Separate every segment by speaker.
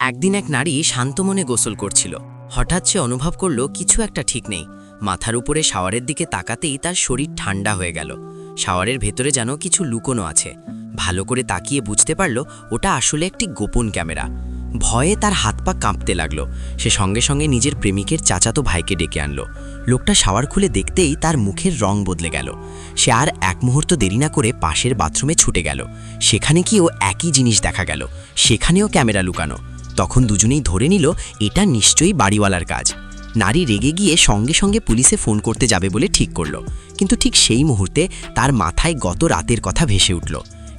Speaker 1: একদিন এক নারী শান্ত মনে গোসল করছিল। হঠাৎ সে অনুভব করল কিছু একটা ঠিক নেই। মাথার উপরে শাওয়ারের দিকে তাকাতেই তার শরীর ঠান্ডা হয়ে গেল। শাওয়ারের ভেতরে যেন কিছু লুকোনো আছে। ভালো করে তাকিয়ে বুঝতে পারল ওটা আসলে একটি গোপন ক্যামেরা। ভয়ে তার হাত পা কাঁপতে লাগলো। সে সঙ্গে সঙ্গে নিজের প্রেমিকের চাচাতো ভাইকে ডেকে আনলো। লোকটা শাওয়ার খুলে দেখতেই তার মুখের রং বদলে গেল। সে আর এক মুহূর্ত দেরি না করে পাশের বাথরুমে ছুটে গেল। সেখানে গিয়েও একই জিনিস দেখা গেল, সেখানেও ক্যামেরা লুকানো। তখন দুজনেই ধরে নিল এটা নিশ্চয়ই বাড়িওয়ালার কাজ। নারী রেগে গিয়ে সঙ্গে সঙ্গে পুলিশে ফোন করতে যাবে বলে ঠিক করল। কিন্তু ঠিক সেই মুহূর্তে তার মাথায় গত রাতের কথা ভেসে উঠল।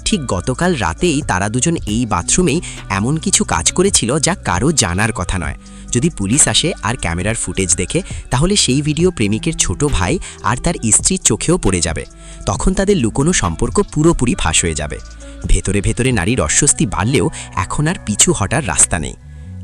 Speaker 1: ঠিক গতকাল রাতেই তারা দুজন এই বাথরুমেই এমন কিছু কাজ করেছিল যা কারো জানার কথা নয়। যদি পুলিশ আসে আর ক্যামেরার ফুটেজ দেখে, তাহলে সেই ভিডিও প্রেমিকের ছোট ভাই আর তার স্ত্রীর চোখেও পড়ে যাবে। তখন তাদের লুকোনো সম্পর্ক পুরোপুরি ফাঁস হয়ে যাবে। ভেতরে ভেতরে নারীর অস্বস্তি বাড়লেও এখন আর পিছু হটার রাস্তা নেই।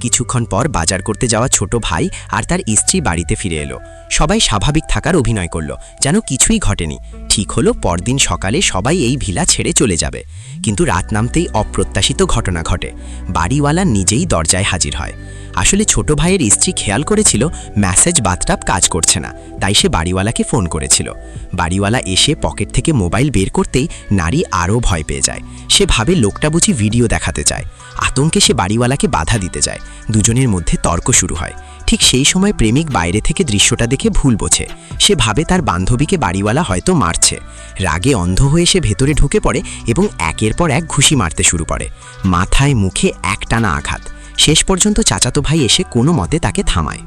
Speaker 1: কিছুক্ষণ পর বাজার করতে যাওয়া ছোট ভাই আর তার স্ত্রী বাড়িতে ফিরে এলো। সবাই স্বাভাবিক থাকার অভিনয় করল, যেন কিছুই ঘটেনি। ঠিক হলো পরদিন সকালে সবাই এই ভিলা ছেড়ে চলে যাবে। কিন্তু রাত নামতেই অপ্রত্যাশিত ঘটনা ঘটে। বাড়িওয়ালা নিজেই দরজায় হাজির হয়। আসলে ছোট ভাইয়ের স্ত্রী খেয়াল করেছিল মেসেজ বাথটাব কাজ করছে না, তাই সে বাড়িওয়ালাকে ফোন করেছিল। বাড়িওয়ালা এসে পকেট থেকে মোবাইল বের করতেই নারী আরও ভয় পেয়ে যায়। সে ভাবে লোকটা বুঝি ভিডিও দেখাতে চায়। আতঙ্কে সে বাড়িওয়ালাকে বাধা দিতে যায়। দুজনের মধ্যে তর্ক শুরু হয়। ঠিক সেই সময় প্রেমিক বাইরে থেকে দৃশ্যটা দেখে ভুল বোঝে। সে ভাবে তার বান্ধবীকে বাড়িওয়ালা হয়তো মারছে। রাগে অন্ধ হয়ে সে ভেতরে ঢুকে পড়ে এবং একের পর এক ঘুষি মারতে শুরু করে। মাথায় মুখে একটানা আঘাত। শেষ পর্যন্ত চাচাতো ভাই এসে কোনো মতে তাকে থামায়।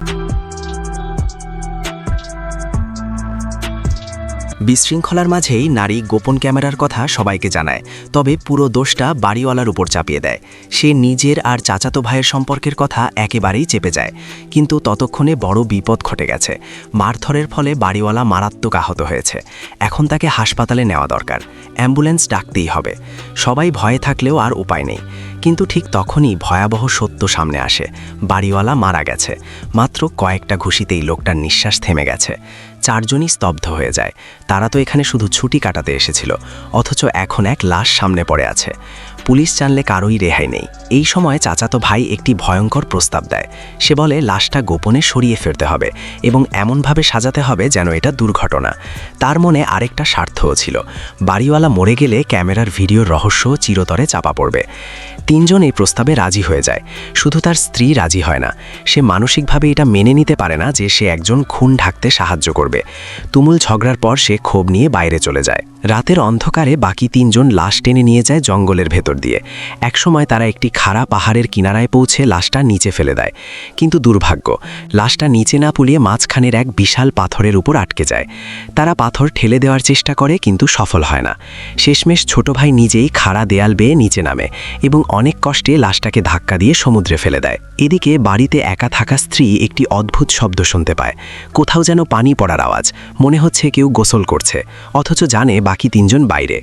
Speaker 1: বিশৃঙ্খলার মাঝেই নারী গোপন ক্যামেরার কথা সবাইকে জানায়, তবে পুরো দোষটা বাড়িওয়ালার উপর চাপিয়ে দেয়। সে নিজের আর চাচাতো ভাইয়ের সম্পর্কের কথা একেবারেই চেপে যায়। কিন্তু ততক্ষণে বড় বিপদ ঘটে গেছে। মারধরের ফলে বাড়িওয়ালা মারাত্মক আহত হয়েছে। এখন তাকে হাসপাতালে নেওয়া দরকার। অ্যাম্বুলেন্স ডাকতেই হবে। সবাই ভয়ে থাকলেও আর উপায় নেই। কিন্তু ঠিক তখনই ভয়াবহ সত্য সামনে আসে। বাড়িওয়ালা মারা গেছে। মাত্র কয়েকটা ঘুষিতেই লোকটার নিঃশ্বাস থেমে গেছে। চারজনই স্তব্ধ হয়ে যায়। তারা তো এখানে শুধু ছুটি কাটাতে এসেছিল, অথচ এখন এক লাশ সামনে পড়ে আছে। পুলিশ জানলে কারোই রেহাই নেই। এই সময় চাচাতো ভাই একটি ভয়ঙ্কর প্রস্তাব দেয়। সে বলে লাশটা গোপনে সরিয়ে ফেলতে হবে এবং এমনভাবে সাজাতে হবে যেন এটা দুর্ঘটনা। তার মনে আরেকটা স্বার্থও ছিল। বাড়িওয়ালা মরে গেলে ক্যামেরার ভিডিওর রহস্য চিরতরে চাপা পড়বে। তিনজন এই প্রস্তাবে রাজি হয়ে যায়। শুধু তার স্ত্রী রাজি হয় না। সে মানসিকভাবে এটা মেনে নিতে পারে না যে সে একজন খুন ঢাকতে সাহায্য করবে। তুমুল ঝগড়ার পর সে ক্ষোভ নিয়ে বাইরে চলে যায়। রাতের অন্ধকারে বাকি তিনজন লাশ টেনে নিয়ে যায় জঙ্গলের ভেতর দিয়ে। একসময় তারা একটি খাড়া পাহাড়ের কিনারায় পৌঁছে লাশটা নিচে ফেলে দেয়। কিন্তু দুর্ভাগ্য, লাশটা নিচে না পুলিয়ে মাঝখানের এক বিশাল পাথরের উপর আটকে যায়। তারা পাথর ঠেলে দেওয়ার চেষ্টা করে, কিন্তু সফল হয় না। শেষমেশ ছোট ভাই নিজেই খাড়া দেয়াল বেয়ে নিচে নামে এবং অনেক কষ্টে লাশটাকে ধাক্কা দিয়ে সমুদ্রে ফেলে দেয়। এদিকে বাড়িতে একা থাকা স্ত্রী একটি অদ্ভুত শব্দ শুনতে পায়। কোথাও যেন পানি পড়ার আওয়াজ। মনে হচ্ছে কেউ গোসল করছে, অথচ জানে বাকি তিনজন বাইরে।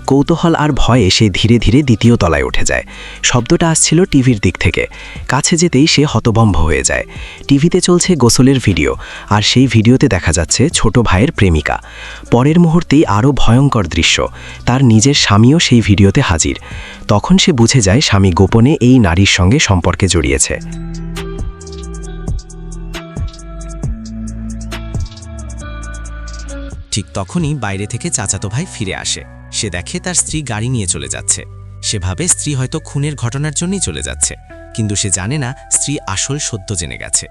Speaker 1: কৌতূহল আর ভয়ে সে ধীরে ধীরে দ্বিতীয় তলায় উঠে যায়। শব্দটা আসছিল টিভির দিক থেকে। কাছে যেতেই সে হতভম্ব হয়ে যায়। টিভিতে চলছে গোসলের ভিডিও, আর সেই ভিডিওতে দেখা যাচ্ছে ছোট ভাইয়ের প্রেমিকা। পরের মুহূর্তেই আরও ভয়ঙ্কর দৃশ্য। তার নিজের স্বামীও সেই ভিডিওতে হাজির। তখন সে বুঝে যায় স্বামী গোপনে এই নারীর সঙ্গে সম্পর্কে জড়িয়েছে। ঠিক তখনই বাইরে থেকে চাচাতো ভাই ফিরে আসে। সে দেখে তার স্ত্রী গাড়ি নিয়ে চলে যাচ্ছে। সে ভাবে স্ত্রী হয়তো খুনের ঘটনার জন্যই চলে যাচ্ছে, কিন্তু সে জানে না স্ত্রী আসল সত্য জেনে গেছে।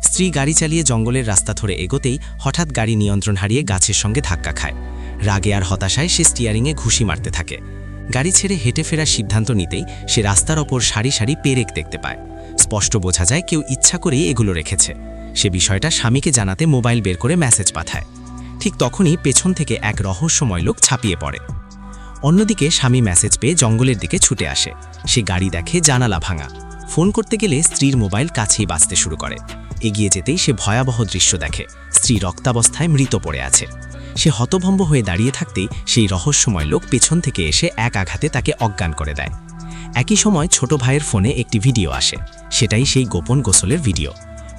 Speaker 1: স্ত্রী গাড়ি চালিয়ে জঙ্গলের রাস্তা ধরে এগোতেই হঠাৎ গাড়ি নিয়ন্ত্রণ হারিয়ে গাছের সঙ্গে ধাক্কা খায়। রাগে আর হতাশায় সে স্টিয়ারিংয়ে ঘুষি মারতে থাকে। গাড়ি ছেড়ে হেঁটে ফেরার সিদ্ধান্ত নিতেই সে রাস্তার ওপর সারি সারি পেরেক দেখতে পায়। স্পষ্ট বোঝা যায় কেউ ইচ্ছা করেই এগুলো রেখেছে। সে বিষয়টা স্বামীকে জানাতে মোবাইল বের করে মেসেজ পাঠায়। ঠিক তখনই পেছন থেকে এক রহস্যময় লোক ছাপিয়ে পড়ে। অন্যদিকে স্বামী মেসেজ পেয়ে জঙ্গলের দিকে ছুটে আসে। সে গাড়ি দেখে জানালা ভাঙা। ফোন করতে গেলে স্ত্রীর মোবাইল কাছেই বাজতে শুরু করে। এগিয়ে যেতেই সে ভয়াবহ দৃশ্য দেখে। স্ত্রী রক্তাবস্থায় মৃত পড়ে আছে। সে হতভম্ব হয়ে দাঁড়িয়ে থাকতেই সেই রহস্যময় লোক পেছন থেকে এসে এক আঘাতে তাকে অজ্ঞান করে দেয়। একই সময় ছোট ভাইয়ের ফোনে একটি ভিডিও আসে। সেটাই সেই গোপন গোসলের ভিডিও।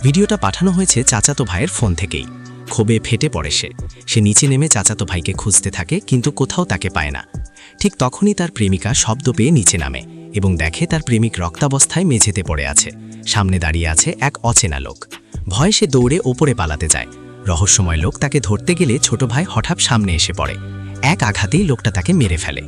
Speaker 1: ভিডিওটা পাঠানো হয়েছে চাচাতো ভাইয়ের ফোন থেকেই। ক্ষোভে ফেটে পড়ে সে নিচে নেমে চাচাতো ভাইকে খুঁজতে থাকে কিন্তু কোথাও তাকে পায় না। ঠিক তখনই তার প্রেমিকা শব্দ পেয়ে নিচে নামে এবং দেখে তার প্রেমিক রক্তাবস্থায় মেঝেতে পড়ে আছে। সামনে দাঁড়িয়ে আছে এক অচেনা লোক। ভয়ে সে দৌড়ে ওপরে পালাতে যায়। রহস্যময় লোক তাকে ধরতে গেলে ছোট ভাই হঠাৎ সামনে এসে পড়ে। এক আঘাতেই লোকটা তাকে মেরে ফেলে।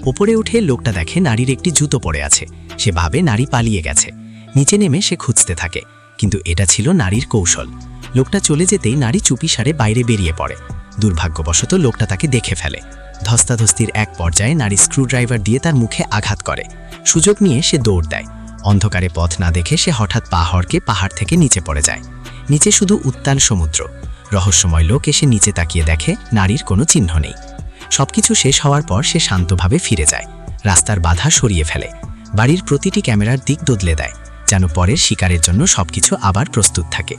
Speaker 1: ওপরে উঠে লোকটা দেখে নারীর একটি জুতো পড়ে আছে। সে ভাবে নারী পালিয়ে গেছে। নিচে নেমে সে খুঁজতে থাকে, কিন্তু এটা ছিল নারীর কৌশল। লোকটা চলে যেতেই নারী চুপিসারে বাইরে বেরিয়ে পড়ে। দুর্ভাগ্যবশত লোকটা তাকে দেখে ফেলে। ধস্তাধস্তির এক পর্যায়ে নারী স্ক্রুড্রাইভার দিয়ে তার মুখে আঘাত করে। সুযোগ নিয়ে সে দৌড় দেয়। অন্ধকারে পথ না দেখে সে হঠাৎ পা হড়কে পাহাড় থেকে নিচে পড়ে যায়। নিচে শুধু উত্তাল সমুদ্র। রহস্যময় লোক এসে নিচে তাকিয়ে দেখে নারীর কোনো চিহ্ন নেই। সবকিছু শেষ হওয়ার পর সে শান্তভাবে ফিরে যায়। রাস্তার বাধা সরিয়ে ফেলে। বাড়ির প্রতিটি ক্যামেরার দিক বদলে দেয়, যেন পরের শিকারের জন্য সবকিছু আবার প্রস্তুত থাকে।